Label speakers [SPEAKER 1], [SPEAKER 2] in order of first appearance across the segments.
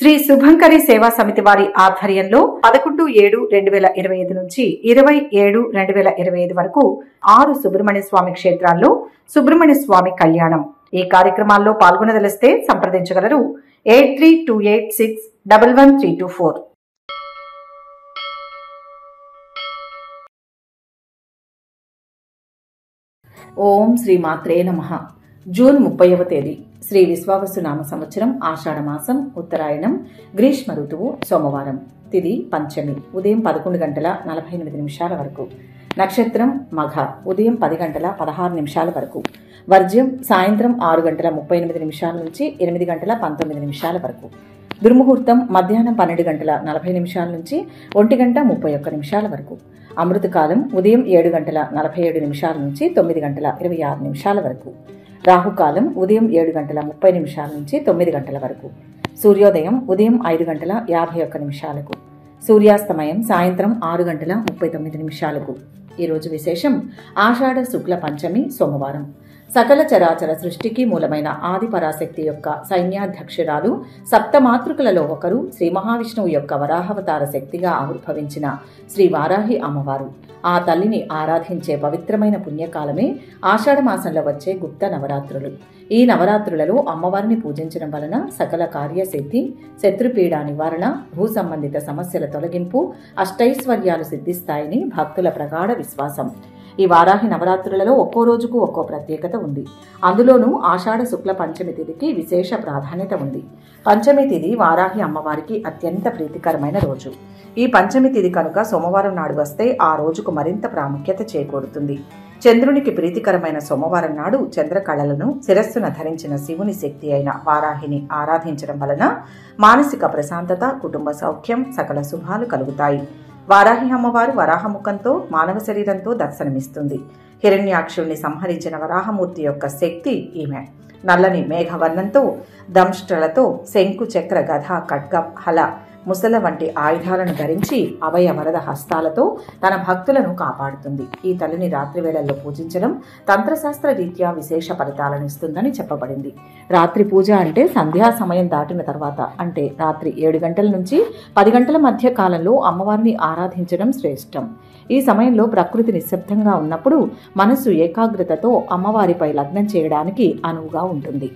[SPEAKER 1] శ్రీ శుభంకరి సేవా సమితి వారి ఆధ్వర్యంలో 11/7/2025 నుంచి 20/7/2025 వరకు 6 సుబ్రహ్మణ్య స్వామి క్షేత్రాల్లో సుబ్రహ్మణ్య స్వామి కళ్యాణం. ఈ కార్యక్రమాల్లో పాల్గొనదలిస్తే సంప్రదించగలరు 8328611324. ఓం శ్రీ మాత్రే నమః. జూన్ 30వ తేదీ శ్రీ విశ్వావసు నామ సంవత్సరం ఆషాఢ మాసం ఉత్తరాయణం గ్రీష్మ ఋతువు సోమవారం. తిథి పంచమి ఉదయం 11:48 వరకు. నక్షత్రం మఘ ఉదయం 10:16 వరకు. వర్జ్యం సాయంత్రం 6:38 నుంచి 8:19 వరకు. దుర్ముహూర్తం మధ్యాహ్నం 12:40 నుంచి 1:31 వరకు. అమృతకాలం ఉదయం 7:47 నుంచి 9:26 వరకు. రాహుకాలం ఉదయం 7:30 నుంచి 9 గంటల వరకు. సూర్యోదయం ఉదయం 5:51. సూర్యాస్తమయం సాయంత్రం 6:39. ఈరోజు విశేషం ఆషాఢ శుక్ల పంచమి సోమవారం. సకల చరాచర సృష్టికి మూలమైన ఆది పరాశక్తి యొక్క సైన్యాధ్యక్షురాలు సప్తమాతృకులలో ఒకరు శ్రీ మహావిష్ణువు యొక్క వరాహవతార శక్తిగా ఆవిర్భవించిన శ్రీ వారాహి అమ్మవారు. ఆ తల్లిని ఆరాధించే పవిత్రమైన పుణ్యకాలమే ఆషాఢ మాసంలో వచ్చే గుప్త నవరాత్రులు. ఈ నవరాత్రులలో అమ్మవారిని పూజించడం వలన సకల కార్యసిద్ధి, శత్రుపీడ నివారణ, భూ సంబంధిత సమస్యల తొలగింపు, అష్టైశ్వర్యాలు సిద్ధిస్తాయని భక్తుల ప్రగాఢ విశ్వాసం. ఈ వారాహి నవరాత్రులలో ఒక్కో రోజుకు ఒక్కో ప్రత్యేకత ఉంది. అందులోనూ ఆషాఢ శుక్ల పంచమి తిథికి విశేష ప్రాధాన్యత ఉంది. పంచమి తిథి వారాహి అమ్మవారికి అత్యంత ప్రీతికరమైన రోజు. ఈ పంచమి తిథి కనుక సోమవారం నాడు వస్తే ఆ రోజుకు మరింత ప్రాముఖ్యత చేకూరుతుంది. చంద్రునికి ప్రీతికరమైన సోమవారం నాడు చంద్రకళలను శిరస్సున ధరించిన శివుని శక్తి అయిన వారాహిని ఆరాధించడం వలన మానసిక ప్రశాంతత, కుటుంబ సౌఖ్యం, సకల శుభాలు కలుగుతాయి. వారాహి అమ్మవారు వరాహముఖంతో మానవ శరీరంతో దర్శనమిస్తుంది. హిరణ్యాక్షుణ్ణి సంహరించిన వరాహమూర్తి యొక్క శక్తి ఈమె. నల్లని మేఘవర్ణంతో, దంష్ట్రలతో, శంకు, చక్ర, గధ, ఖడ్గం, హల, ముసల వంటి ఆయుధాలను ధరించి అభయ వరద హస్తాలతో తన భక్తులను కాపాడుతుంది. ఈ తల్లిని రాత్రి వేళల్లో పూజించడం తంత్రశాస్త్ర రీత్యా విశేష ఫలితాలను ఇస్తుందని చెప్పబడింది. రాత్రి పూజ అంటే సంధ్యా సమయం దాటిన తర్వాత, అంటే రాత్రి 7 గంటల నుంచి 10 గంటల మధ్య కాలంలో అమ్మవారిని ఆరాధించడం శ్రేష్టం. ఈ సమయంలో ప్రకృతి నిశ్శబ్దంగా ఉన్నప్పుడు మనస్సు ఏకాగ్రతతో అమ్మవారిపై లగ్నం చేయడానికి అనువుగా ఉంటుంది.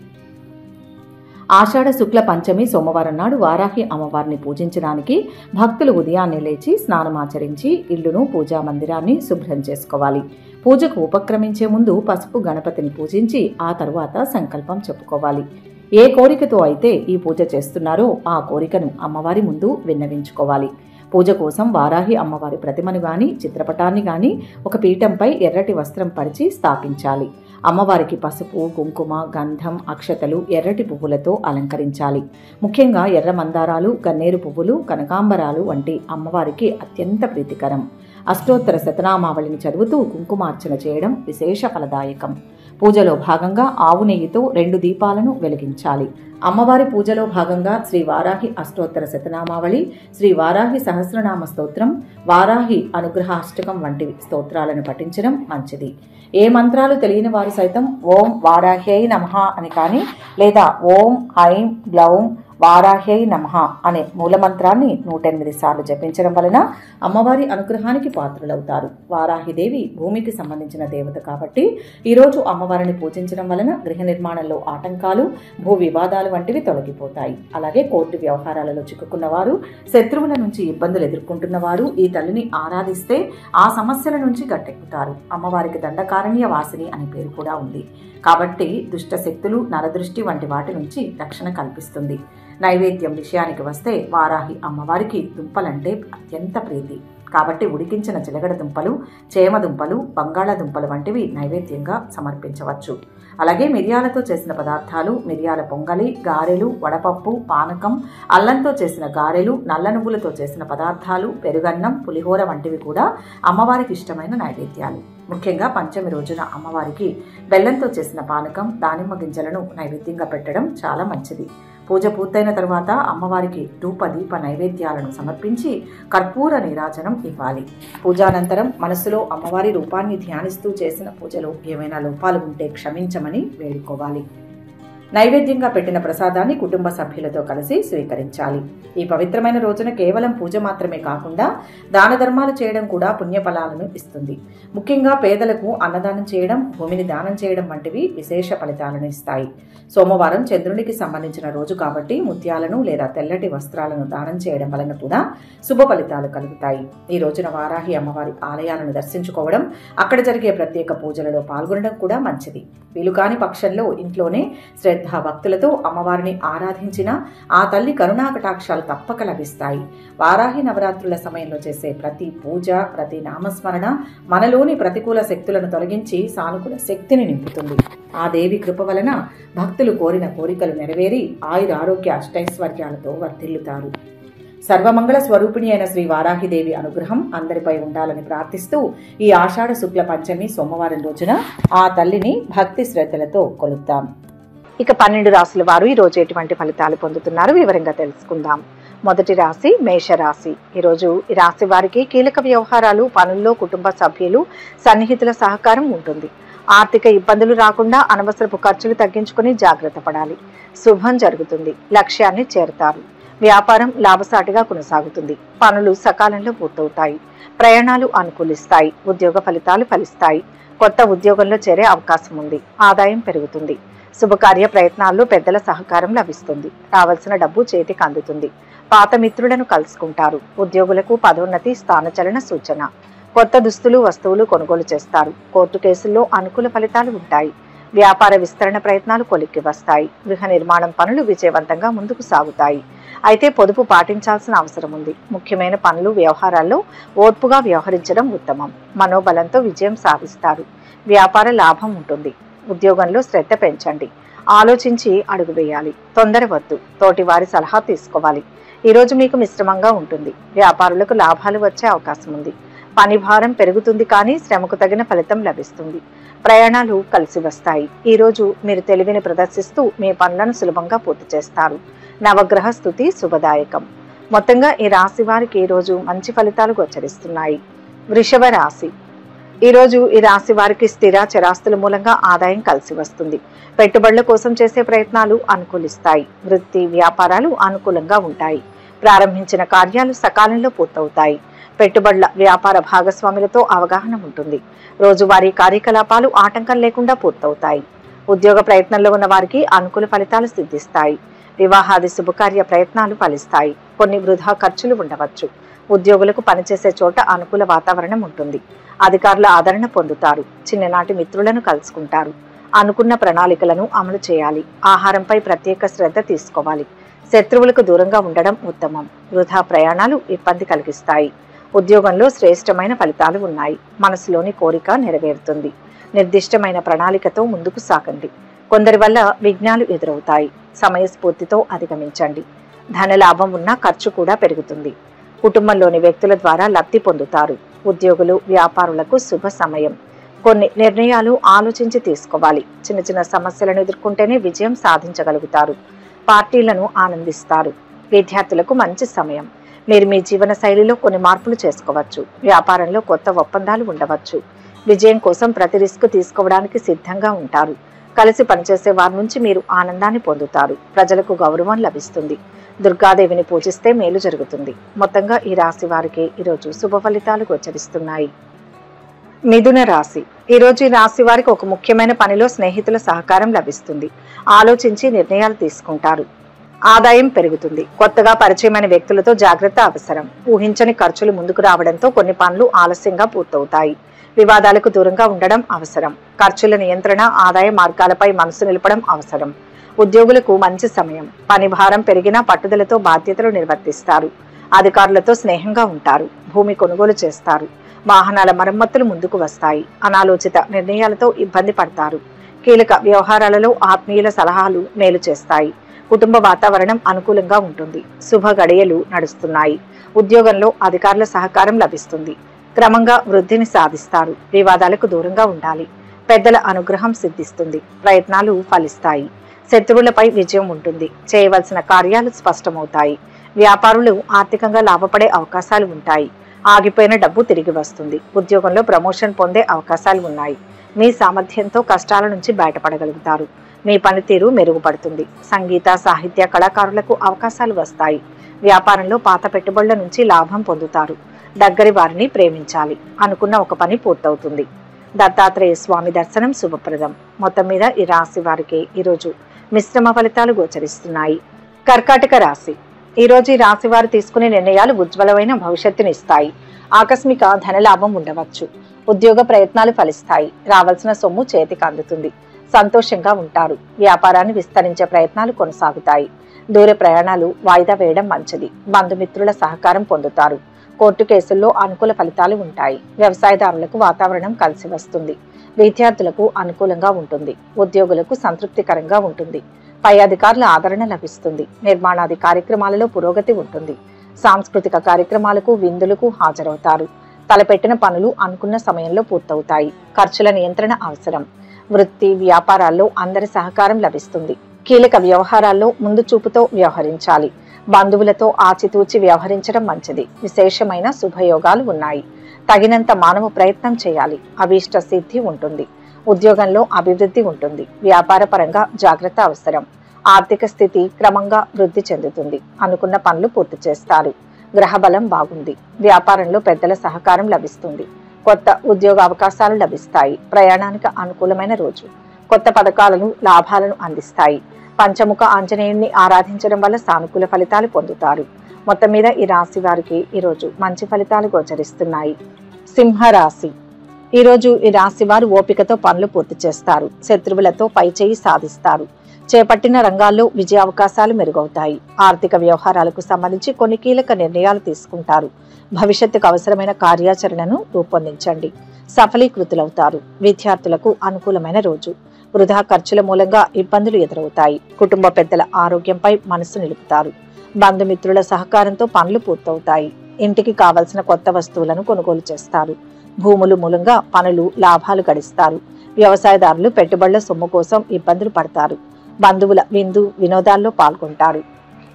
[SPEAKER 1] ఆషాఢ శుక్ల పంచమి సోమవారం నాడు వారాహి అమ్మవారిని పూజించడానికి భక్తులు ఉదయాన్నే లేచి స్నానమాచరించి ఇల్లును, పూజా మందిరాన్ని శుభ్రం చేసుకోవాలి. పూజకు ఉపక్రమించే ముందు పసుపు గణపతిని పూజించి ఆ తరువాత సంకల్పం చెప్పుకోవాలి. ఏ కోరికతో అయితే ఈ పూజ చేస్తున్నారో ఆ కోరికను అమ్మవారి ముందు విన్నవించుకోవాలి. పూజ కోసం వారాహి అమ్మవారి ప్రతిమను గాని, చిత్రపటాన్ని గాని ఒక పీఠంపై ఎర్రటి వస్త్రం పరిచి స్థాపించాలి. అమ్మవారికి పసుపు, కుంకుమ, గంధం, అక్షతలు, ఎర్రటి పువ్వులతో అలంకరించాలి. ముఖ్యంగా ఎర్ర మందారాలు, గన్నేరు పువ్వులు, కనకాంబరాలు వంటి అమ్మవారికి అత్యంత ప్రీతికరం. అష్టోత్తర శతనామావళిని చదువుతూ కుంకుమార్చన చేయడం విశేష ఫలదాయకం. పూజలో భాగంగా ఆవు నెయ్యితో 2 దీపాలను వెలిగించాలి. అమ్మవారి పూజలో భాగంగా శ్రీ వారాహి అష్టోత్తర శతనామావళి, శ్రీ వారాహి సహస్రనామ స్తోత్రం, వారాహి అనుగ్రహాష్టకం వంటి స్తోత్రాలను పఠించడం మంచిది. ఏ మంత్రాలు తెలియని వారు సైతం ఓం వారాహ్యై నమః అని కానీ, లేదా ఓం ఐం గ్లౌం వారాహ్యై నమః అనే మూలమంత్రాన్ని 108 సార్లు జపించడం వలన అమ్మవారి అనుగ్రహానికి పాత్రులవుతారు. వారాహిదేవి భూమికి సంబంధించిన దేవత కాబట్టి ఈరోజు అమ్మవారిని పూజించడం వలన గృహ నిర్మాణంలో ఆటంకాలు, భూ వివాదాలు వంటివి తొలగిపోతాయి. అలాగే కోర్టు వ్యవహారాలలో చిక్కుకున్న వారు, శత్రువుల నుంచి ఇబ్బందులు ఎదుర్కొంటున్న వారు ఈ తల్లిని ఆరాధిస్తే ఆ సమస్యల నుంచి గట్టెక్కుతారు. అమ్మవారికి దండకారణ్య వాసిని అనే పేరు కూడా ఉంది కాబట్టి దుష్ట శక్తులు, నరదృష్టి వంటి వాటి నుంచి రక్షణ కల్పిస్తుంది. నైవేద్యం విషయానికి వస్తే వారాహి అమ్మవారికి దుంపలంటే అత్యంత ప్రీతి కాబట్టి ఉడికించిన చిలగడ దుంపలు, చేమ దుంపలు, బంగాళాదుంపలు వంటివి నైవేద్యంగా సమర్పించవచ్చు. అలాగే మిరియాలతో చేసిన పదార్థాలు, మిరియాల పొంగలి, గారెలు, వడపప్పు, పానకం, అల్లంతో చేసిన గారెలు, నల్ల నువ్వులతో చేసిన పదార్థాలు, పెరుగన్నం, పులిహోర వంటివి కూడా అమ్మవారికి ఇష్టమైన నైవేద్యాలు. ముఖ్యంగా పంచమి రోజున అమ్మవారికి బెల్లంతో చేసిన పానకం, దానిమ్మ గింజలను నైవేద్యంగా పెట్టడం చాలా మంచిది. పూజ పూర్తయిన తరువాత అమ్మవారికి ధూప దీప నైవేద్యాలను సమర్పించి కర్పూర నీరాజనం ఇవ్వాలి. పూజానంతరం మనసులో అమ్మవారి రూపాన్ని ధ్యానిస్తూ చేసిన పూజలో ఏమైనా లోపాలు ఉంటే క్షమించమని వేడుకోవాలి. నైవేద్యంగా పెట్టిన ప్రసాదాన్ని కుటుంబ సభ్యులతో కలిసి స్వీకరించాలి. ఈ పవిత్రమైన రోజున కేవలం పూజ మాత్రమే కాకుండా దాన ధర్మాలు చేయడం కూడా పుణ్యఫలాలను ఇస్తుంది. ముఖ్యంగా పేదలకు అన్నదానం చేయడం, భూమిని దానం చేయడం వంటివి విశేష ఫలితాలను ఇస్తాయి. సోమవారం చంద్రునికి సంబంధించిన రోజు కాబట్టి ముత్యాలను లేదా తెల్లటి వస్త్రాలను దానం చేయడం వలన కూడా శుభ ఫలితాలు కలుగుతాయి. ఈ రోజున వారాహి అమ్మవారి ఆలయాలను దర్శించుకోవడం, అక్కడ జరిగే ప్రత్యేక పూజలలో పాల్గొనడం కూడా మంచిది. వీలుకాని పక్షంలో ఇంట్లోనే శ్రద్ధ భక్తులతో అమ్మవారిని ఆరాధించిన ఆ తల్లి కరుణా కటాక్షాలు తప్పక లభిస్తాయి. వారాహి నవరాత్రుల సమయంలో చేసే ప్రతి పూజ, ప్రతి నామస్మరణ మనలోని ప్రతికూల శక్తులను తొలగించి సానుకూల శక్తిని నింపుతుంది. ఆ దేవి కృప వలన భక్తులు కోరిన కోరికలు నెరవేరి ఆయురారోగ్య అష్టైశ్వర్యాలతో వర్ధిల్లుతారు. సర్వమంగళ స్వరూపిణి అయిన శ్రీ వారాహిదేవి అనుగ్రహం అందరిపై ఉండాలని ప్రార్థిస్తూ ఈ ఆషాఢ శుక్ల పంచమి సోమవారం రోజున ఆ తల్లిని భక్తి శ్రద్ధలతో కొలుద్దాం. ఇక 12 రాశుల వారు ఈ రోజు ఎటువంటి ఫలితాలు పొందుతున్నారు వివరంగా తెలుసుకుందాం. మొదటి రాశి మేషరాశి. ఈరోజు ఈ రాశి వారికి కీలక వ్యవహారాలు, పనుల్లో కుటుంబ సభ్యులు, సన్నిహితుల సహకారం ఉంటుంది. ఆర్థిక ఇబ్బందులు రాకుండా అనవసరపు ఖర్చులు తగ్గించుకుని జాగ్రత్త పడాలి. శుభం జరుగుతుంది. లక్ష్యాన్ని చేరుతారు. వ్యాపారం లాభసాటిగా కొనసాగుతుంది. పనులు సకాలంలో పూర్తవుతాయి. ప్రయాణాలు అనుకూలిస్తాయి. ఉద్యోగ ఫలితాలు ఫలిస్తాయి. కొత్త ఉద్యోగంలో చేరే అవకాశం ఉంది. ఆదాయం పెరుగుతుంది. శుభకార్య ప్రయత్నాల్లో పెద్దల సహకారం లభిస్తుంది. రావాల్సిన డబ్బు చేతికి అందుతుంది. పాత మిత్రులను కలుసుకుంటారు. ఉద్యోగులకు పదోన్నతి, స్థానచలన సూచన. కొత్త దుస్తులు, వస్తువులు కొనుగోలు చేస్తారు. కోర్టు కేసుల్లో అనుకూల ఫలితాలు ఉంటాయి. వ్యాపార విస్తరణ ప్రయత్నాలు కొలిక్కి వస్తాయి. గృహ నిర్మాణం పనులు విజయవంతంగా ముందుకు సాగుతాయి. అయితే పొదుపు పాటించాల్సిన అవసరం ఉంది. ముఖ్యమైన పనులు, వ్యవహారాల్లో ఓర్పుగా వ్యవహరించడం ఉత్తమం. మనోబలంతో విజయం సాధిస్తారు. వ్యాపార లాభం ఉంటుంది. ఉద్యోగంలో శ్రద్ధ పెంచండి. ఆలోచించి అడుగు వేయాలి. తొందర వద్దు. తోటి వారి సలహా తీసుకోవాలి. ఈరోజు మీకు మిశ్రమంగా ఉంటుంది. వ్యాపారులకు లాభాలు వచ్చే అవకాశం ఉంది. పని భారం పెరుగుతుంది, కానీ శ్రమకు తగిన ఫలితం లభిస్తుంది. ప్రయాణాలు కలిసి వస్తాయి. ఈరోజు మీరు తెలివిని ప్రదర్శిస్తూ మీ పనులను సులభంగా పూర్తి చేస్తారు. నవగ్రహ స్థుతి శుభదాయకం. మొత్తంగా ఈ రాశి వారికి ఈరోజు మంచి ఫలితాలు గోచరిస్తున్నాయి. వృషభ రాశి. ఈరోజు ఈ రాశి వారికి స్థిర చరాస్తుల మూలంగా ఆదాయం కలిసి వస్తుంది. పెట్టుబడుల కోసం చేసే ప్రయత్నాలు అనుకూలిస్తాయి. వృత్తి వ్యాపారాలు అనుకూలంగా ఉంటాయి. ప్రారంభించిన కార్యాలు సకాలంలో పూర్తవుతాయి. పెట్టుబడుల వ్యాపార భాగస్వాములతో అవగాహన ఉంటుంది. రోజువారీ కార్యకలాపాలు ఆటంకం లేకుండా పూర్తవుతాయి. ఉద్యోగ ప్రయత్నంలో ఉన్న వారికి అనుకూల ఫలితాలు సిద్ధిస్తాయి. వివాహాది శుభకార్య ప్రయత్నాలు ఫలిస్తాయి. కొన్ని వృధా ఖర్చులు ఉండవచ్చు. ఉద్యోగులకు పనిచేసే చోట అనుకూల వాతావరణం ఉంటుంది. అధికారుల ఆదరణ పొందుతారు. చిన్ననాటి మిత్రులను కలుసుకుంటారు. అనుకున్న ప్రణాళికలను అమలు చేయాలి. ఆహారంపై ప్రత్యేక శ్రద్ధ తీసుకోవాలి. శత్రువులకు దూరంగా ఉండడం ఉత్తమం. వృధా ప్రయాణాలు ఇబ్బంది కలిగిస్తాయి. ఉద్యోగంలో శ్రేష్టమైన ఫలితాలు ఉన్నాయి. మనసులోని కోరిక నెరవేరుతుంది. నిర్దిష్టమైన ప్రణాళికతో ముందుకు సాగండి. కొందరి వల్ల విఘ్నాలు ఎదురవుతాయి. సమయస్ఫూర్తితో అధిగమించండి. ధనలాభం ఉన్నా ఖర్చు కూడా పెరుగుతుంది. కుటుంబంలోని వ్యక్తుల ద్వారా లబ్ధి పొందుతారు. ఉద్యోగులు వ్యాపారులకు శుభ సమయం. కొన్ని నిర్ణయాలు ఆలోచించి తీసుకోవాలి. చిన్న చిన్న సమస్యలను ఎదుర్కొంటేనే విజయం సాధించగలుగుతారు. పార్టీలను ఆనందిస్తారు. విద్యార్థులకు మంచి సమయం. మీరు మీ జీవన శైలిలో కొన్ని మార్పులు చేసుకోవచ్చు. వ్యాపారంలో కొత్త ఒప్పందాలు ఉండవచ్చు. విజయం కోసం ప్రతి రిస్క్ తీసుకోవడానికి సిద్ధంగా ఉంటారు. కలిసి పనిచేసే వారి నుంచి మీరు ఆనందాన్ని పొందుతారు. ప్రజలకు గౌరవం లభిస్తుంది. దుర్గాదేవిని పూజిస్తే మేలు జరుగుతుంది. మొత్తంగా ఈ రాశి వారికి ఈరోజు శుభ ఫలితాలు గోచరిస్తున్నాయి. మిథున రాశి. ఈరోజు ఈ రాశి వారికి ఒక ముఖ్యమైన పనిలో స్నేహితుల సహకారం లభిస్తుంది. ఆలోచించి నిర్ణయాలు తీసుకుంటారు. ఆదాయం పెరుగుతుంది. కొత్తగా పరిచయమైన వ్యక్తులతో జాగ్రత్త అవసరం. ఊహించని ఖర్చులు ముందుకు రావడంతో కొన్ని పనులు ఆలస్యంగా పూర్తవుతాయి. వివాదాలకు దూరంగా ఉండడం అవసరం. ఖర్చుల నియంత్రణ, ఆదాయ మార్గాలపై మనసు నిలపడం అవసరం. ఉద్యోగులకు మంచి సమయం. పని భారం పెరిగినా పట్టుదలతో బాధ్యతలు నిర్వర్తిస్తారు. అధికారులతో స్నేహంగా ఉంటారు. భూమి కొనుగోలు చేస్తారు. వాహనాల మరమ్మతులు ముందుకు వస్తాయి. అనాలోచిత నిర్ణయాలతో ఇబ్బంది పడతారు. కీలక వ్యవహారాలలో ఆత్మీయుల సలహాలు మేలు చేస్తాయి. కుటుంబ వాతావరణం అనుకూలంగా ఉంటుంది. శుభ గడియలు నడుస్తున్నాయి. ఉద్యోగంలో అధికారుల సహకారం లభిస్తుంది. క్రమంగా వృద్ధిని సాధిస్తారు. వివాదాలకు దూరంగా ఉండాలి. పెద్దల అనుగ్రహం సిద్ధిస్తుంది. ప్రయత్నాలు ఫలిస్తాయి. శత్రువులపై విజయం ఉంటుంది. చేయవలసిన కార్యాలు స్పష్టమవుతాయి. వ్యాపారులు ఆర్థికంగా లాభపడే అవకాశాలు ఉంటాయి. ఆగిపోయిన డబ్బు తిరిగి వస్తుంది. ఉద్యోగంలో ప్రమోషన్ పొందే అవకాశాలు ఉన్నాయి. మీ సామర్థ్యంతో కష్టాల నుంచి బయటపడగలుగుతారు.
[SPEAKER 2] మీ పనితీరు మెరుగుపడుతుంది. సంగీత సాహిత్య కళాకారులకు అవకాశాలు వస్తాయి. వ్యాపారంలో పాత పెట్టుబడుల నుంచి లాభం పొందుతారు. దగ్గరి వారిని ప్రేమించాలి. అనుకున్న ఒక పని పూర్తవుతుంది. దత్తాత్రేయ స్వామి దర్శనం శుభప్రదం. మొత్తం మీద ఈ రాశి వారికి ఈరోజు మిశ్రమ ఫలితాలు గోచరిస్తున్నాయి. కర్కాటక రాశి. ఈరోజు ఈ రాశి వారు తీసుకునే నిర్ణయాలు ఉజ్వలమైన భవిష్యత్తుని ఇస్తాయి. ఆకస్మిక ధనలాభం ఉండవచ్చు. ఉద్యోగ ప్రయత్నాలు ఫలిస్తాయి. రావాల్సిన సొమ్ము చేతికి అందుతుంది. సంతోషంగా ఉంటారు. వ్యాపారాన్ని విస్తరించే ప్రయత్నాలు కొనసాగుతాయి. దూర ప్రయాణాలు వాయిదా వేయడం మంచిది. బంధుమిత్రుల సహకారం పొందుతారు. కోర్టు కేసుల్లో అనుకూల ఫలితాలు ఉంటాయి. వ్యవసాయదారులకు వాతావరణం కలిసి వస్తుంది. విద్యార్థులకు అనుకూలంగా ఉంటుంది. ఉద్యోగులకు సంతృప్తికరంగా ఉంటుంది. పై అధికారుల ఆదరణ లభిస్తుంది. నిర్మాణాది కార్యక్రమాలలో పురోగతి ఉంటుంది. సాంస్కృతిక కార్యక్రమాలకు విందులకు హాజరవుతారు. తలపెట్టిన పనులు అనుకున్న సమయంలో పూర్తవుతాయి. ఖర్చుల నియంత్రణ అవసరం. వృత్తి వ్యాపారాల్లో అందరి సహకారం లభిస్తుంది. కీలక వ్యవహారాల్లో ముందు చూపుతో వ్యవహరించాలి. బంధువులతో ఆచితూచి వ్యవహరించడం మంచిది. విశేషమైన శుభయోగాలు ఉన్నాయి. తగినంత మానవ ప్రయత్నం చేయాలి. అభీష్ట సిద్ధి ఉంటుంది. ఉద్యోగంలో అభివృద్ధి ఉంటుంది. వ్యాపార పరంగా జాగ్రత్త అవసరం. ఆర్థిక స్థితి క్రమంగా వృద్ధి చెందుతుంది. అనుకున్న పనులు పూర్తి చేస్తారు. గ్రహబలం బాగుంది. వ్యాపారంలో పెద్దల సహకారం లభిస్తుంది. కొత్త ఉద్యోగ అవకాశాలు లభిస్తాయి. ప్రయాణానికి అనుకూలమైన రోజు. కొత్త పథకాలను లాభాలను అందిస్తాయి. పంచముఖ ఆంజనేయుణ్ణి ఆరాధించడం వల్ల సానుకూల ఫలితాలు పొందుతారు. మొత్తం మీద ఈ రాశి వారికి ఈరోజు మంచి ఫలితాలు గోచరిస్తున్నాయి. సింహరాశి. ఈరోజు ఈ రాశి వారు ఓపికతో పనులు పూర్తి చేస్తారు. శత్రువులతో పైచేయి సాధిస్తారు. చేపట్టిన రంగాల్లో విజయ అవకాశాలు మెరుగవుతాయి. ఆర్థిక వ్యవహారాలకు సంబంధించి కొన్ని కీలక నిర్ణయాలు తీసుకుంటారు. భవిష్యత్తుకు అవసరమైన కార్యాచరణను రూపొందించండి. సఫలీకృతులవుతారు. విద్యార్థులకు అనుకూలమైన రోజు. వృధా ఖర్చుల మూలంగా ఇబ్బందులు ఎదురవుతాయి. కుటుంబ పెద్దల ఆరోగ్యంపై మనసు నిలుపుతారు. బంధుమిత్రుల సహకారంతో పనులు పూర్తవుతాయి. ఇంటికి కావలసిన కొత్త వస్తువులను కొనుగోలు చేస్తారు. భూములు మూలంగా పనులు లాభాలు గడిస్తారు. వ్యవసాయదారులు పెట్టుబడుల సొమ్ము కోసం ఇబ్బందులు పడతారు. బంధువుల విందు వినోదాల్లో పాల్గొంటారు.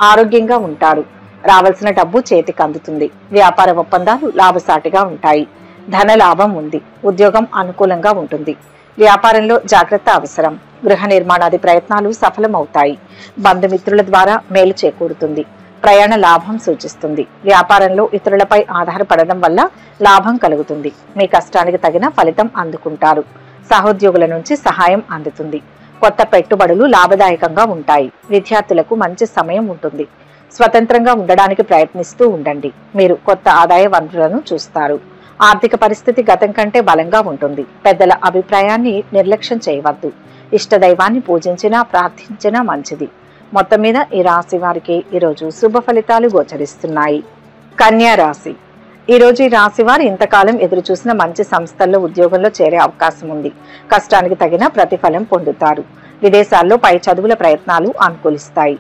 [SPEAKER 2] ఆరోగ్యంగా ఉంటారు. రావాల్సిన డబ్బు చేతికి అందుతుంది. వ్యాపార ఒప్పందాలు లాభసాటిగా ఉంటాయి. ధన లాభం ఉంది. ఉద్యోగం అనుకూలంగా ఉంటుంది. వ్యాపారంలో జాగ్రత్త అవసరం. గృహ నిర్మాణాది ప్రయత్నాలు సఫలమవుతాయి. బంధుమిత్రుల ద్వారా మేలు చేకూరుతుంది. ప్రయాణ లాభం సూచిస్తుంది. వ్యాపారంలో ఇతరులపై ఆధారపడడం వల్ల లాభం కలుగుతుంది. మీ కష్టానికి తగిన ఫలితం అందుకుంటారు. సహోద్యోగుల నుంచి సహాయం అందుతుంది. కొత్త పెట్టుబడులు లాభదాయకంగా ఉంటాయి. విద్యార్థులకు మంచి సమయం ఉంటుంది. స్వతంత్రంగా ఉండడానికి ప్రయత్నిస్తూ ఉండండి. మీరు కొత్త ఆదాయ వనరులను చూస్తారు. ఆర్థిక పరిస్థితి గతం కంటే బలంగా ఉంటుంది. పెద్దల అభిప్రాయాన్ని నిర్లక్ష్యం చేయవద్దు. ఇష్టదైవాన్ని పూజించినా ప్రార్థించినా మంచిది. మొత్తం మీద ఈ రాశి వారికి ఈరోజు శుభ ఫలితాలు గోచరిస్తున్నాయి. కన్యా రాశి. ఈరోజు ఈ రాశి వారు ఇంతకాలం ఎదురు చూసిన మంచి సంస్థల్లో ఉద్యోగంలో చేరే అవకాశం ఉంది. కష్టానికి తగిన ప్రతిఫలం పొందుతారు. విదేశాల్లో పై చదువుల ప్రయత్నాలు అనుకూలిస్తాయి.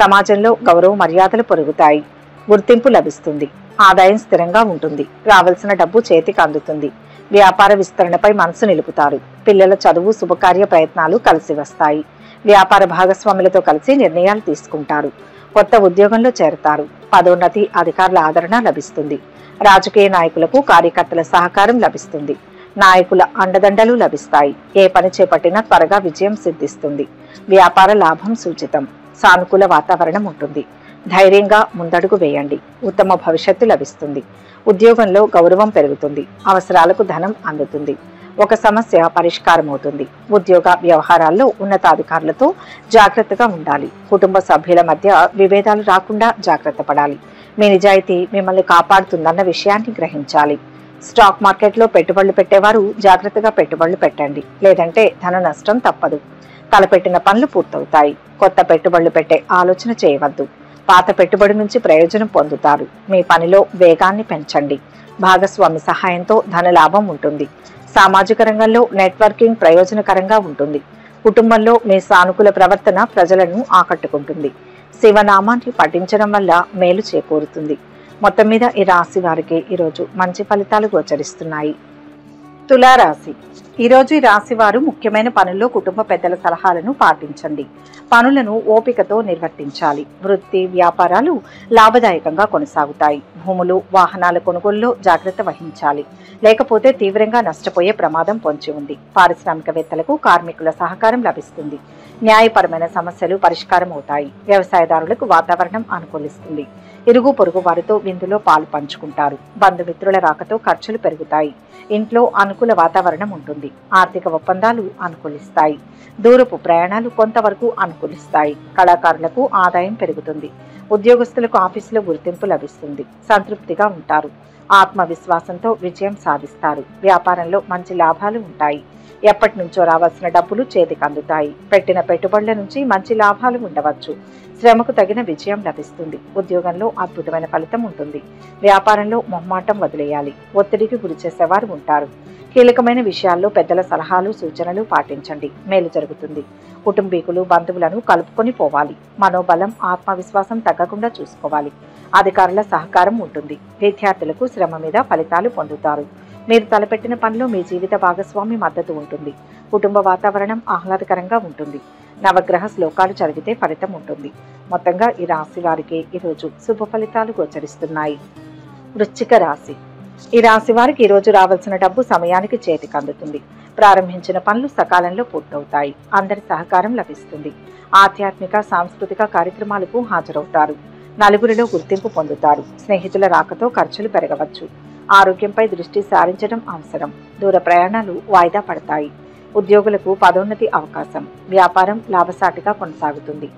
[SPEAKER 2] సమాజంలో గౌరవ మర్యాదలు పెరుగుతాయి. గుర్తింపు లభిస్తుంది. ఆదాయం స్థిరంగా ఉంటుంది. రావాల్సిన డబ్బు చేతికి అందుతుంది. వ్యాపార విస్తరణపై మనసు నిలుపుతారు. పిల్లల చదువు శుభకార్య ప్రయత్నాలు కలిసి వస్తాయి. వ్యాపార భాగస్వాములతో కలిసి నిర్ణయాలు తీసుకుంటారు. కొత్త ఉద్యోగంలో చేరతారు. పదోన్నతి అధికారుల ఆదరణ లభిస్తుంది. రాజకీయ నాయకులకు కార్యకర్తల సహకారం లభిస్తుంది. నాయకుల అండదండలు లభిస్తాయి. ఏ పని చేపట్టినా త్వరగా విజయం సిద్ధిస్తుంది. వ్యాపార లాభం సూచితం. సానుకూల వాతావరణం ఉంటుంది. ధైర్యంగా ముందడుగు వేయండి. ఉత్తమ భవిష్యత్తు లభిస్తుంది. ఉద్యోగంలో గౌరవం పెరుగుతుంది. అవసరాలకు ధనం అందుతుంది. ఒక సమస్య పరిష్కారం అవుతుంది. ఉద్యోగ వ్యవహారాల్లో ఉన్నతాధికారులతో జాగ్రత్తగా ఉండాలి. కుటుంబ సభ్యుల మధ్య విభేదాలు రాకుండా జాగ్రత్త పడాలి. మీ నిజాయితీ మిమ్మల్ని కాపాడుతుందన్న విషయాన్ని గ్రహించాలి. స్టాక్ మార్కెట్లో పెట్టుబడులు పెట్టేవారు జాగ్రత్తగా పెట్టుబడులు పెట్టండి. లేదంటే ధన నష్టం తప్పదు. తలపెట్టిన పనులు పూర్తవుతాయి. కొత్త పెట్టుబడులు పెట్టే ఆలోచన చేయవద్దు. పాత పెట్టుబడి నుంచి ప్రయోజనం పొందుతారు. మీ పనిలో వేగాన్ని పెంచండి. భాగస్వామి సహాయంతో ధన లాభం ఉంటుంది. సామాజిక రంగంలో నెట్వర్కింగ్ ప్రయోజనకరంగా ఉంటుంది. కుటుంబంలో మీ సానుకూల ప్రవర్తన ప్రజలను ఆకట్టుకుంటుంది. శివనామాన్ని పఠించడం వల్ల మేలు చేకూరుతుంది. మొత్తం మీద ఈ రాశి వారికి ఈరోజు మంచి ఫలితాలు గోచరిస్తున్నాయి. తులారాశి. ఈరోజు ఈ రాశి వారు ముఖ్యమైన పనుల్లో కుటుంబ పెద్దల సలహాలను పాటించండి. పనులను ఓపికతో నిర్వర్తించాలి. వృత్తి వ్యాపారాలు లాభదాయకంగా కొనసాగుతాయి. భూములు వాహనాల కొనుగోలులో జాగ్రత్త వహించాలి, లేకపోతే తీవ్రంగా నష్టపోయే ప్రమాదం పొంచి ఉంది. పారిశ్రామికవేత్తలకు కార్మికుల సహకారం లభిస్తుంది. న్యాయపరమైన సమస్యలు పరిష్కారం అవుతాయి. వ్యవసాయదారులకు వాతావరణం అనుకూలిస్తుంది. ఇరుగు పొరుగు వారితో విందులో పాలు పంచుకుంటారు. బంధుమిత్రుల రాకతో ఖర్చులు పెరుగుతాయి. ఇంట్లో అనుకూల వాతావరణం ఉంటుంది. ఆర్థిక ఒప్పందాలు అనుకూలిస్తాయి. దూరపు ప్రయాణాలు కొంతవరకు అనుకూలిస్తాయి. కళాకారులకు ఆదాయం పెరుగుతుంది. ఉద్యోగస్తులకు ఆఫీసులో గుర్తింపు లభిస్తుంది. సంతృప్తిగా ఉంటారు. ఆత్మవిశ్వాసంతో విజయం సాధిస్తారు. వ్యాపారంలో మంచి లాభాలు ఉంటాయి. ఎప్పటి నుంచో రావాల్సిన డబ్బులు చేతికి అందుతాయి. పెట్టిన పెట్టుబడుల నుంచి మంచి లాభాలు ఉండవచ్చు. శ్రమకు తగిన విజయం లభిస్తుంది. ఉద్యోగంలో అద్భుతమైన ఫలితం ఉంటుంది. వ్యాపారంలో మొహమాటం వదిలేయాలి. ఒత్తిడికి గురి చేసేవారు ఉంటారు. కీలకమైన విషయాల్లో పెద్దల సలహాలు సూచనలు పాటించండి. మేలు జరుగుతుంది. కుటుంబీకులు బంధువులను కలుపుకొని పోవాలి. మనోబలం ఆత్మవిశ్వాసం తగ్గకుండా చూసుకోవాలి. అధికారుల సహకారం ఉంటుంది. విద్యార్థులకు శ్రమ మీద ఫలితాలు పొందుతారు. మీరు తలపెట్టిన పనిలో మీ జీవిత భాగస్వామి మద్దతు ఉంటుంది. కుటుంబ వాతావరణం ఆహ్లాదకరంగా ఉంటుంది. నవగ్రహ శ్లోకాలు చదివితే ఫలితం ఉంటుంది. మొత్తంగా ఈ రాశి వారికి ఈరోజు శుభ ఫలితాలు గోచరిస్తున్నాయి. వృశ్చిక రాశి. ఈ రాశి వారికి ఈరోజు రావాల్సిన డబ్బు సమయానికి చేతికి అందుతుంది. ప్రారంభించిన పనులు సకాలంలో పూర్తవుతాయి. అందరి సహకారం లభిస్తుంది. ఆధ్యాత్మిక సాంస్కృతిక కార్యక్రమాలకు హాజరవుతారు. నలుగురిలో గుర్తింపు పొందుతారు. స్నేహితుల రాకతో ఖర్చులు పెరగవచ్చు. ఆరోగ్యంపై దృష్టి సారించడం అవసరం. దూర ప్రయాణాలు వాయిదా పడతాయి. ఉద్యోగులకు పదోన్నతి అవకాశం. వ్యాపారం లాభసాటిగా కొనసాగుతుంది.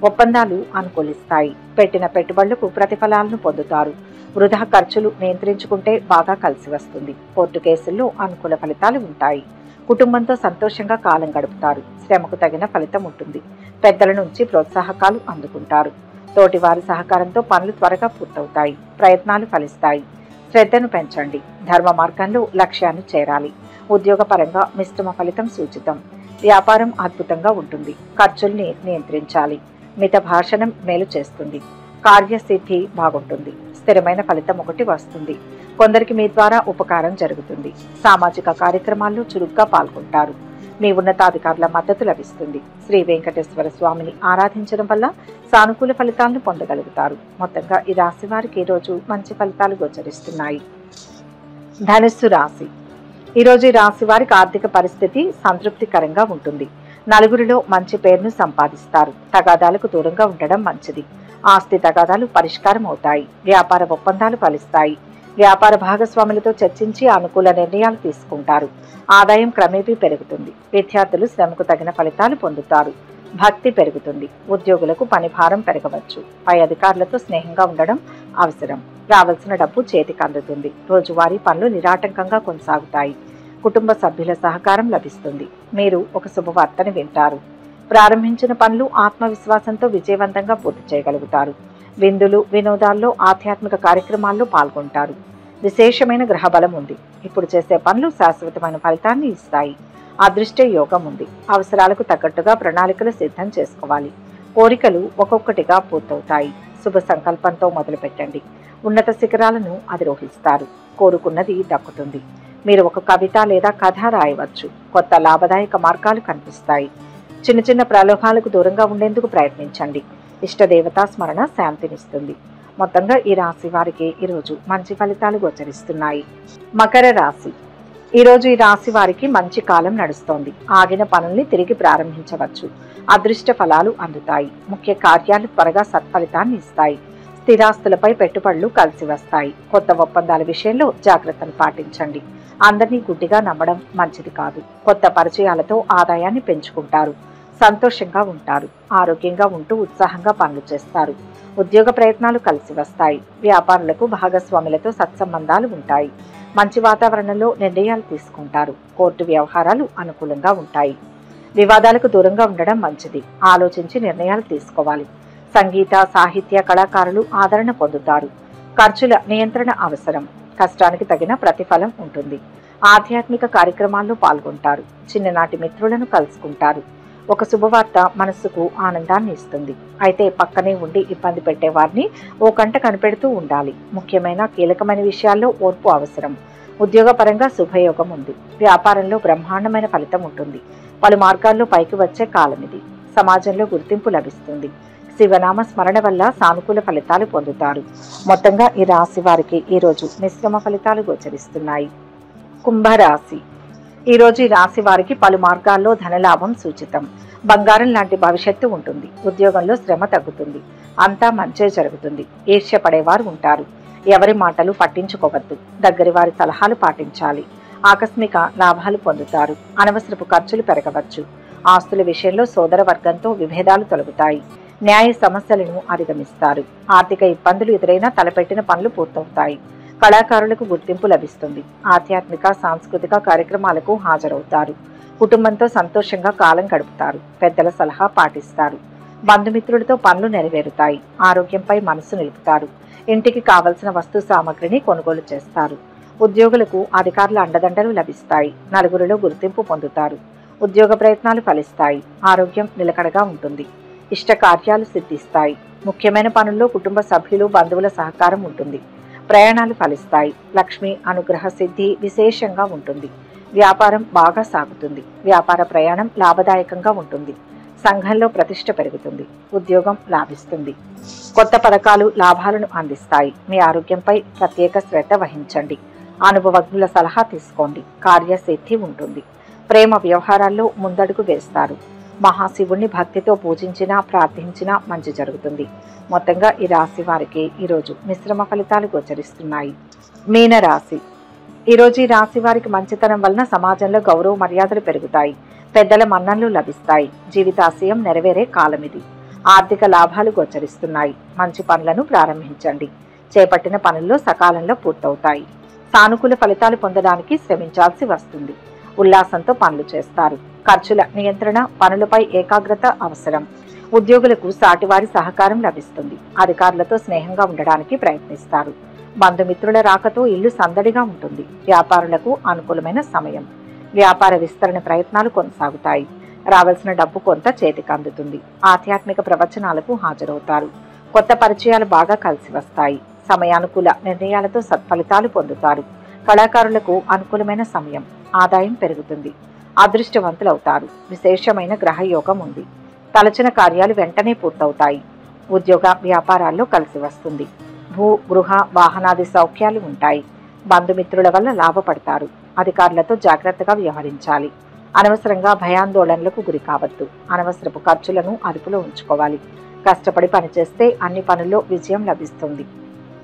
[SPEAKER 2] ఒప్పందాలు అనుకూలిస్తాయి. పెట్టిన పెట్టుబడులకు ప్రతిఫలాలను పొందుతారు. వృధా ఖర్చులు నియంత్రించుకుంటే బాగా కలిసి వస్తుంది. కోర్టు కేసుల్లో అనుకూల ఫలితాలు ఉంటాయి. కుటుంబంతో సంతోషంగా కాలం గడుపుతారు. శ్రమకు తగిన ఫలితం ఉంటుంది. పెద్దల నుంచి ప్రోత్సాహకాలు అందుకుంటారు. తోటివారి సహకారంతో పనులు త్వరగా పూర్తవుతాయి. ప్రయత్నాలు ఫలిస్తాయి. శ్రద్ధను పెంచండి. ధర్మ మార్గంలో లక్ష్యాన్ని చేరాలి. ఉద్యోగపరంగా మిశ్రమ ఫలితం సూచితం. వ్యాపారం అద్భుతంగా ఉంటుంది. ఖర్చుల్ని నియంత్రించాలి. మిత భాషణం మేలు చేస్తుంది. కార్యసిద్ధి బాగుంటుంది. స్థిరమైన ఫలితం ఒకటి వస్తుంది. కొందరికి మీ ద్వారా ఉపకారం జరుగుతుంది. సామాజిక కార్యక్రమాల్లో చురుగ్గా పాల్గొంటారు. మీ ఉన్నతాధికారుల మద్దతు లభిస్తుంది. శ్రీ వెంకటేశ్వర స్వామిని ఆరాధించడం వల్ల సానుకూల ఫలితాలను పొందగలుగుతారు. మొత్తంగా ఈ రాశి వారికి ఈరోజు మంచి ఫలితాలు గోచరిస్తున్నాయి. ధనుస్సు రాశి. ఈరోజు ఈ రాశి వారికి ఆర్థిక పరిస్థితి సంతృప్తికరంగా ఉంటుంది. నలుగురిలో మంచి పేరును సంపాదిస్తారు. తగాదాలకు దూరంగా ఉండడం మంచిది. ఆస్తి తగాదాలు పరిష్కారం అవుతాయి. వ్యాపార ఒప్పందాలు ఫలిస్తాయి. వ్యాపార భాగస్వాములతో చర్చించి అనుకూల నిర్ణయాలు తీసుకుంటారు. ఆదాయం క్రమేపీ పెరుగుతుంది. విద్యార్థులు శ్రమకు తగిన ఫలితాలు పొందుతారు. భక్తి పెరుగుతుంది. ఉద్యోగులకు పని భారం పెరగవచ్చు. పై అధికారులతో స్నేహంగా ఉండడం అవసరం. రావాల్సిన డబ్బు చేతికి అందుతుంది. రోజువారీ పనులు నిరాటంకంగా కొనసాగుతాయి. కుటుంబ సభ్యుల సహకారం లభిస్తుంది. మీరు ఒక శుభవార్తని వింటారు. ప్రారంభించిన పనులు ఆత్మవిశ్వాసంతో విజయవంతంగా పూర్తి చేయగలుగుతారు. విందులు వినోదాల్లో ఆధ్యాత్మిక కార్యక్రమాల్లో పాల్గొంటారు. విశేషమైన గ్రహబలం ఉంది. ఇప్పుడు చేసే పనులు శాశ్వతమైన ఫలితాన్ని ఇస్తాయి. అదృష్ట యోగం ఉంది. అవసరాలకు తగ్గట్టుగా ప్రణాళికలు సిద్ధం చేసుకోవాలి. కోరికలు ఒక్కొక్కటిగా పూర్తవుతాయి. శుభ సంకల్పంతో మొదలుపెట్టండి. ఉన్నత శిఖరాలను అధిరోహిస్తారు. కోరుకున్నది దక్కుతుంది. మీరు ఒక కవిత లేదా కథ రాయవచ్చు. కొత్త లాభదాయక మార్గాలు కనిపిస్తాయి. చిన్న చిన్న ప్రలోభాలకు దూరంగా ఉండేందుకు ప్రయత్నించండి. ఇష్టదేవతా స్మరణ శాంతినిస్తుంది. మొత్తంగా ఈ రాశి వారికి ఈరోజు మంచి ఫలితాలు గోచరిస్తున్నాయి. మకర రాశి. ఈరోజు ఈ రాశి వారికి మంచి కాలం నడుస్తోంది. ఆగిన పనుల్ని తిరిగి ప్రారంభించవచ్చు. అదృష్ట ఫలాలు అందుతాయి. ముఖ్య కార్యాలు త్వరగా సత్ఫలితాన్ని ఇస్తాయి. స్థిరాస్తులపై పెట్టుబడులు కలిసి వస్తాయి. కొత్త ఒప్పందాల విషయంలో జాగ్రత్తలు పాటించండి. అందరినీ గుడ్డిగా నమ్మడం మంచిది కాదు. కొత్త పరిచయాలతో ఆదాయాన్ని పెంచుకుంటారు. సంతోషంగా ఉంటారు. ఆరోగ్యంగా ఉంటూ ఉత్సాహంగా పనులు చేస్తారు. ఉద్యోగ ప్రయత్నాలు కలిసి వస్తాయి. వ్యాపారులకు భాగస్వాములతో సత్సంబంధాలు ఉంటాయి. మంచి వాతావరణంలో నిర్ణయాలు తీసుకుంటారు. కోర్టు వ్యవహారాలు అనుకూలంగా ఉంటాయి. వివాదాలకు దూరంగా ఉండడం మంచిది. ఆలోచించి నిర్ణయాలు తీసుకోవాలి. సంగీత సాహిత్య కళాకారులు ఆదరణ పొందుతారు. ఖర్చుల నియంత్రణ అవసరం. కష్టానికి తగిన ప్రతిఫలం ఉంటుంది. ఆధ్యాత్మిక కార్యక్రమాల్లో పాల్గొంటారు. చిన్ననాటి మిత్రులను కలుసుకుంటారు. ఒక శుభవార్త మనస్సుకు ఆనందాన్ని ఇస్తుంది. అయితే పక్కనే ఉండి ఇబ్బంది పెట్టే వారిని ఓ కంట కనిపెడుతూ ఉండాలి. ముఖ్యమైన కీలకమైన విషయాల్లో ఓర్పు అవసరం. ఉద్యోగపరంగా శుభయోగం ఉంది. వ్యాపారంలో బ్రహ్మాండమైన ఫలితం ఉంటుంది. పలు మార్గాల్లో పైకి వచ్చే కాలం ఇది. సమాజంలో గుర్తింపు లభిస్తుంది. శివనామ స్మరణ వల్ల సానుకూల ఫలితాలు పొందుతారు. మొత్తంగా ఈ రాశి వారికి ఈరోజు మిశ్రమ ఫలితాలు గోచరిస్తున్నాయి. కుంభరాశి. ఈరోజు ఈ రాశి వారికి పలు మార్గాల్లో ధనలాభం సూచితం. బంగారం లాంటి భవిష్యత్తు ఉంటుంది. ఉద్యోగంలో శ్రమ తగ్గుతుంది. అంతా మంచే జరుగుతుంది. ఈర్ష్య పడేవారు ఉంటారు. ఎవరి మాటలు పట్టించుకోవద్దు. దగ్గరి వారి సలహాలు పాటించాలి. ఆకస్మిక లాభాలు పొందుతారు. అనవసరపు ఖర్చులు పెరగవచ్చు. ఆస్తుల విషయంలో సోదర వర్గంతో విభేదాలు తొలగుతాయి. న్యాయ సమస్యలను అధిగమిస్తారు. ఆర్థిక ఇబ్బందులు ఎదురైనా తలపెట్టిన పనులు పూర్తవుతాయి. కళాకారులకు గుర్తింపు లభిస్తుంది. ఆధ్యాత్మిక సాంస్కృతిక కార్యక్రమాలకు హాజరవుతారు. కుటుంబంతో సంతోషంగా కాలం గడుపుతారు. పెద్దల సలహా పాటిస్తారు. బంధుమిత్రులతో పనులు నెరవేరుతాయి. ఆరోగ్యంపై మనసు నిలుపుతారు. ఇంటికి కావలసిన వస్తు సామగ్రిని కొనుగోలు చేస్తారు. ఉద్యోగులకు అధికారుల అండదండలు లభిస్తాయి. నలుగురిలో గుర్తింపు పొందుతారు. ఉద్యోగ ప్రయత్నాలు ఫలిస్తాయి. ఆరోగ్యం నిలకడగా ఉంటుంది. ఇష్ట కార్యాలు సిద్ధిస్తాయి. ముఖ్యమైన పనుల్లో కుటుంబ సభ్యులు బంధువుల సహకారం ఉంటుంది. ప్రయాణాలు ఫలిస్తాయి. లక్ష్మి అనుగ్రహ సిద్ధి విశేషంగా ఉంటుంది. వ్యాపారం బాగా సాగుతుంది. వ్యాపార ప్రయాణం లాభదాయకంగా ఉంటుంది. సంఘంలో ప్రతిష్ట పెరుగుతుంది. ఉద్యోగం లాభిస్తుంది. కొత్త పథకాలు లాభాలను అందిస్తాయి. మీ ఆరోగ్యంపై ప్రత్యేక శ్రద్ధ వహించండి. అనుభవజ్ఞుల సలహా తీసుకోండి. కార్యసిద్ధి ఉంటుంది. ప్రేమ వ్యవహారాల్లో ముందడుగు వేస్తారు. మహాశివుణ్ణి భక్తితో పూజించినా ప్రార్థించినా మంచి జరుగుతుంది. మొత్తంగా ఈ రాశి వారికి ఈరోజు మిశ్రమ ఫలితాలు గోచరిస్తున్నాయి. మీనరాశి. ఈరోజు ఈ రాశి వారికి మంచితనం వలన సమాజంలో గౌరవ మర్యాదలు పెరుగుతాయి. పెద్దల మన్ననలు లభిస్తాయి. జీవితాశయం నెరవేరే కాలం ఇది. ఆర్థిక లాభాలు గోచరిస్తున్నాయి. మంచి పనులను ప్రారంభించండి. చేపట్టిన పనుల్లో సకాలంలో పూర్తవుతాయి. సానుకూల ఫలితాలు పొందడానికి శ్రమించాల్సి వస్తుంది. ఉల్లాసంతో పనులు చేస్తారు. ఖర్చుల నియంత్రణ, పనులపై ఏకాగ్రత అవసరం. ఉద్యోగులకు సాటివారి సహకారం లభిస్తుంది. అధికారులతో స్నేహంగా ఉండడానికి ప్రయత్నిస్తారు. బంధుమిత్రుల రాకతో ఇల్లు సందడిగా ఉంటుంది. వ్యాపారులకు అనుకూలమైన సమయం. వ్యాపార విస్తరణ ప్రయత్నాలు కొనసాగుతాయి. రావాల్సిన డబ్బు కొంత చేతికి అందుతుంది. ఆధ్యాత్మిక ప్రవచనాలకు హాజరవుతారు. కొత్త పరిచయాలు బాగా కలిసి వస్తాయి. సమయానుకూల నిర్ణయాలతో సత్ఫలితాలు పొందుతారు. కళాకారులకు అనుకూలమైన సమయం. ఆదాయం పెరుగుతుంది. అదృష్టవంతులవుతారు. విశేషమైన గ్రహయోగం ఉంది. తలచిన కార్యాలు వెంటనే పూర్తవుతాయి. ఉద్యోగ వ్యాపారాల్లో కలిసి వస్తుంది. భూ గృహ వాహనాది సౌఖ్యాలు ఉంటాయి. బంధుమిత్రుల వల్ల లాభపడతారు. అధికారులతో జాగ్రత్తగా వ్యవహరించాలి. అనవసరంగా భయాందోళనలకు గురి కావద్దు. అనవసరపు ఖర్చులను అదుపులో ఉంచుకోవాలి. కష్టపడి పనిచేస్తే అన్ని పనుల్లో విజయం లభిస్తుంది.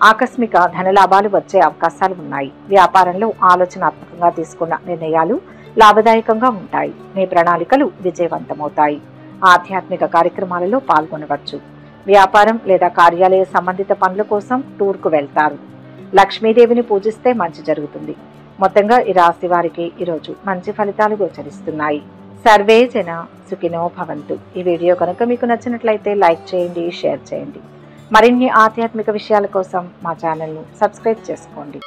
[SPEAKER 2] ఆకస్మిక ధనలాభాలు వచ్చే అవకాశాలు ఉన్నాయి. వ్యాపారంలో ఆలోచనాత్మకంగా తీసుకున్న నిర్ణయాలు లాభదాయకంగా ఉంటాయి. మీ ప్రణాళికలు విజయవంతమవుతాయి. ఆధ్యాత్మిక కార్యక్రమాలలో పాల్గొనవచ్చు. వ్యాపారం లేదా కార్యాలయ సంబంధిత పనుల కోసం టూర్కు వెళ్తారు. లక్ష్మీదేవిని పూజిస్తే మంచి జరుగుతుంది. మొత్తంగా ఈ రాశి వారికి ఈరోజు మంచి ఫలితాలు గోచరిస్తున్నాయి. సర్వే జన సుఖినో భవంతు. ఈ వీడియో కనుక మీకు నచ్చినట్లయితే లైక్ చేయండి, షేర్ చేయండి. మరిన్ని ఆధ్యాత్మిక విషయాల కోసం మా ఛానల్ను సబ్స్క్రైబ్ చేసుకోండి.